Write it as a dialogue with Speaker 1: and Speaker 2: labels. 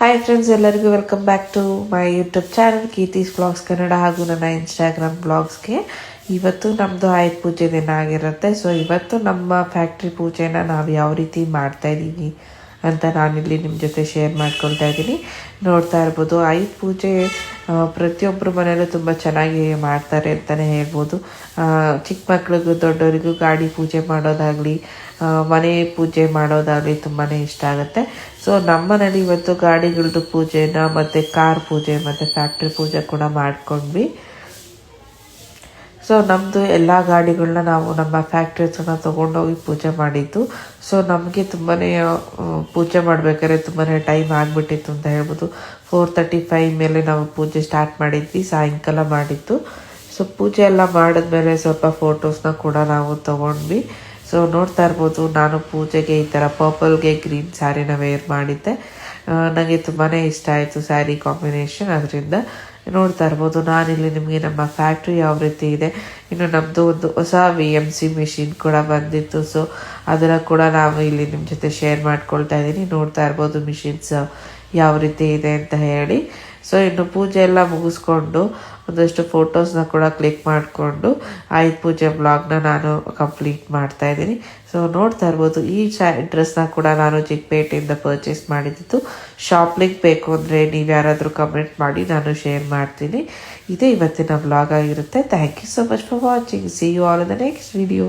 Speaker 1: Hi friends, ಎಲ್ಲರಿಗೂ welcome back to my YouTube channel Keerthi's blogs Kannada ಹಾಗೂ ನನ್ನ ಇನ್ಸ್ಟಾಗ್ರಾಮ್ ಬ್ಲಾಗ್ಸ್ಗೆ. ಇವತ್ತು ನಮ್ಮದು ಆಯುಧ ಪೂಜೆ ದಿನ ಆಗಿರುತ್ತೆ. ಸೊ ಇವತ್ತು ನಮ್ಮ ಫ್ಯಾಕ್ಟ್ರಿ ಪೂಜೆನ ನಾವು ಯಾವ ರೀತಿ ಮಾಡ್ತಾಯಿದ್ದೀವಿ ಅಂತ ನಾನಿಲ್ಲಿ ನಿಮ್ಮ ಜೊತೆ ಶೇರ್ ಮಾಡ್ಕೊಳ್ತಾ ಇದ್ದೀನಿ. ನೋಡ್ತಾ ಇರ್ಬೋದು, ಆಯುಧ ಪೂಜೆ ಪ್ರತಿಯೊಬ್ಬರ ಮನೆಯಲ್ಲೂ ತುಂಬ ಚೆನ್ನಾಗಿ ಮಾಡ್ತಾರೆ ಅಂತಲೇ ಹೇಳ್ಬೋದು. ಚಿಕ್ಕ ಮಕ್ಳಿಗೂ ದೊಡ್ಡವರಿಗೂ ಗಾಡಿ ಪೂಜೆ ಮಾಡೋದಾಗಲಿ, ಮನೆ ಪೂಜೆ ಮಾಡೋದಾಗಲಿ ತುಂಬಾ ಇಷ್ಟ ಆಗುತ್ತೆ. ಸೊ ನಮ್ಮ ಮನೇಲಿ ಇವತ್ತು ಗಾಡಿಗಳದ್ದು ಪೂಜೆನ ಮತ್ತು ಕಾರ್ ಪೂಜೆ ಮತ್ತು ಫ್ಯಾಕ್ಟ್ರಿ ಪೂಜೆ ಕೂಡ ಮಾಡ್ಕೊಂಡ್ವಿ. ಸೊ ನಮ್ಮದು ಎಲ್ಲ ಗಾಡಿಗಳನ್ನ ನಾವು ನಮ್ಮ ಫ್ಯಾಕ್ಟ್ರಿ ಹತ್ರನ ತೊಗೊಂಡೋಗಿ ಪೂಜೆ ಮಾಡಿದ್ದು. ಸೊ ನಮಗೆ ತುಂಬಾ ಪೂಜೆ ಮಾಡಬೇಕಾದ್ರೆ ತುಂಬಾ ಟೈಮ್ ಆಗಿಬಿಟ್ಟಿತ್ತು ಅಂತ ಹೇಳ್ಬೋದು. 4:35 ಮೇಲೆ ನಾವು ಪೂಜೆ ಸ್ಟಾರ್ಟ್ ಮಾಡಿದ್ವಿ, ಸಾಯಂಕಾಲ ಮಾಡಿದ್ದು. ಸೊ ಪೂಜೆ ಎಲ್ಲ ಮಾಡಿದ್ಮೇಲೆ ಸ್ವಲ್ಪ ಫೋಟೋಸ್ನ ಕೂಡ ನಾವು ತೊಗೊಂಡ್ವಿ. ಸೊ ನೋಡ್ತಾ ಇರ್ಬೋದು, ನಾನು ಪೂಜೆಗೆ ಈ ಥರ ಪರ್ಪಲ್ಗೆ ಗ್ರೀನ್ ಸ್ಯಾರಿನ ವೇರ್ ಮಾಡಿದ್ದೆ. ನನಗೆ ತುಂಬಾ ಇಷ್ಟ ಆಯಿತು ಸ್ಯಾರಿ ಕಾಂಬಿನೇಷನ್. ಅದರಿಂದ ನೋಡ್ತಾ ಇರ್ಬೋದು, ನಾನಿಲ್ಲಿ ನಿಮಗೆ ನಮ್ಮ ಫ್ಯಾಕ್ಟ್ರಿ ಯಾವ ರೀತಿ ಇದೆ, ಇನ್ನು ನಮ್ಮದು ಒಂದು ಹೊಸ VMC ಮಿಷಿನ್ ಕೂಡ ಬಂದಿತ್ತು. ಸೊ ಅದನ್ನು ಕೂಡ ನಾವು ಇಲ್ಲಿ ನಿಮ್ಮ ಜೊತೆ ಶೇರ್ ಮಾಡ್ಕೊಳ್ತಾ ಇದ್ದೀನಿ. ನೋಡ್ತಾ ಇರ್ಬೋದು ಮಿಷಿನ್ಸ್ ಯಾವ ರೀತಿ ಇದೆ ಅಂತ ಹೇಳಿ. ಸೊ ಇನ್ನು ಪೂಜೆ ಎಲ್ಲ ಮುಗಿಸ್ಕೊಂಡು ಒಂದಷ್ಟು ಫೋಟೋಸ್ನ ಕೂಡ ಕ್ಲಿಕ್ ಮಾಡಿಕೊಂಡು ಆಯುಧ ಪೂಜೆ ಬ್ಲಾಗ್ನ ನಾನು ಕಂಪ್ಲೀಟ್ ಮಾಡ್ತಾ ಇದ್ದೀನಿ. ಸೊ ನೋಡ್ತಾ ಇರ್ಬೋದು, ಈ ಡ್ರೆಸ್ನ ಕೂಡ ನಾನು ಚಿಕ್ಕಪೇಟೆಯಿಂದ ಪರ್ಚೇಸ್ ಮಾಡಿದ್ದು. ಶಾಪ್ ಲಿಂಕ್ ಬೇಕು ಅಂದರೆ ನೀವು ಯಾರಾದರೂ ಕಮೆಂಟ್ ಮಾಡಿ, ನಾನು ಶೇರ್ ಮಾಡ್ತೀನಿ. ಇದೇ ಇವತ್ತಿನ ಬ್ಲಾಗ್ ಆಗಿರುತ್ತೆ. Thank you so much for watching. See you all in the next video.